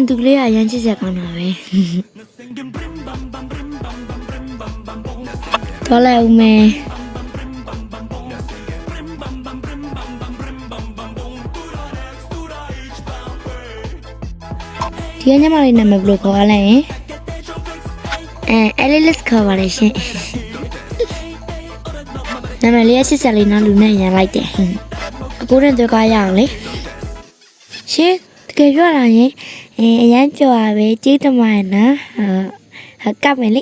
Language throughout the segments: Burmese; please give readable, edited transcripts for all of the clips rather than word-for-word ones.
သူကလေးကရမ်းချစ်စရာကောင်းတာပဲတော်လိုက်ဦးမယ်ဒီကညမလေးနာမည်ဘယ်လိုခေါ်ရလဲအဲလေးလက်ခေါ်ပါလေရှင်နာမည်လေးချစ်စရာလေးနားလူနဲ့ရန်လိုက်တယ်အကိုနဲ့တွေ့ကားရအောင်လေရှင်တကယ်ပြောတာရင်အရန်ကြော်ပါပဲကြေးတမန်နော်ကပ်မယ်လေ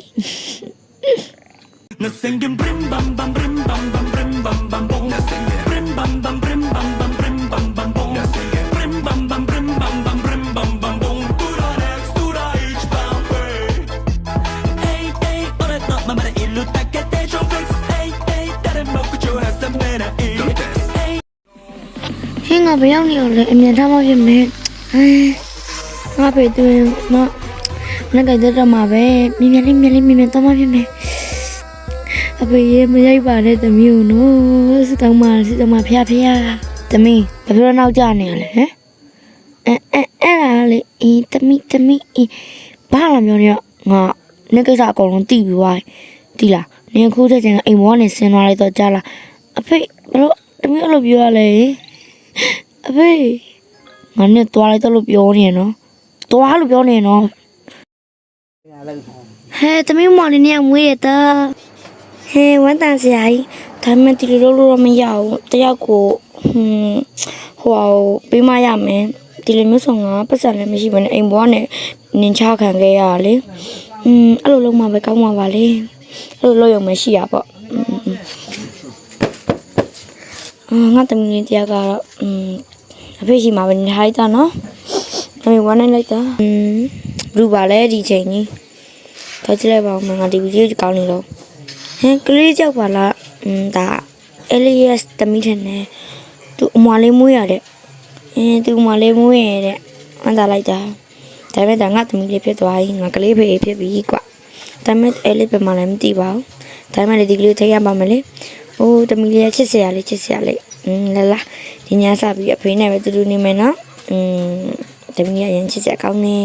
ဟင်းငါဘယ်ရောက်နေအောင်လဲအမြင်ထားမှဖြစ်မယ်ငါဖေးသူနော်ငါကြိုက်တဲ့မှာပဲမြင်တော့မှဖြစ်မယ်အဖေရေမရိုက်ပါနဲ့သမီးကိုနော်စတောင်းမဖျားသမီးဘာဖြစ်လို့နောက်ကျနေရလဲဟမ်အဲ့ဒါလေသမီးဘာလာမျိုးเนี่ยငါနေကိစ္စအကုန်လုံးသိပြီးသွားပြီလားနင်ခုတဲ့ချိန်ကအိမ်ဘောကနေဆင်းသွားလိုက်တော့ကြားလားအဖေဘလို့သမီးအဲ့လိုပြောရလဲအဖေငါနဲ့တွားလိုက်တော့လို့ပြောနေရနော်တွားလို့ပြောနေနော်ဟဲ့သမီးမောင်လေးနဲ့မွေးရတာဟဲ့ဝန်တန်စရာကြီးဒါမှမဟုတ်ဒီလိုလို့မရဘူးတယောက်ကိုဟိုပေးမရမယ်ဒီလိုမျိုးဆောင်ကပတ်စံလည်းမရှိဘဲနဲ့အိမ်ဘွားနဲ့နင်ချခံခဲ့ရလေအဲ့လိုလုံးမပဲကောင်းမှာပါလေအဲ့လိုလုပ်ရုံမရှိရပေါ့ငါတမီးလေးတရားကတော့အဖေရှိမှာပဲနေထားလိုက်တာနော်အမေဝမ်းနိုင်လိုက်တာဘလူပါလဲဒီချိန်ကြီးတော့ကြည့်လိုက်ပါဦးငါဒီဗီဒီယိုကောင်းနေလို့ဟင်ကလေးကြောက်ပါလားဒါ Elias တမီးထင်တယ်သူအမွာလေးမွေးရတဲ့သူအမွာလေးမွေးရတဲ့အန်တာလိုက်တာဒါပေမဲ့ဒါငါတမီးလေးဖြစ်သွားရင်ငါကလေးဖေးဖြစ်ပြီကွာဒါပေမဲ့ Elias ပဲမှလည်းမသိပါဘူးဒါပေမဲ့ဒီကလေးထိရပါမလဲအိုးတမီးလေးချစ်စရာလေးလာဒီညစားပြီးအဖေနဲ့ပဲတူတူနေမယ်နော်တမီးရရင်ချစ်စရာကောင်းနေ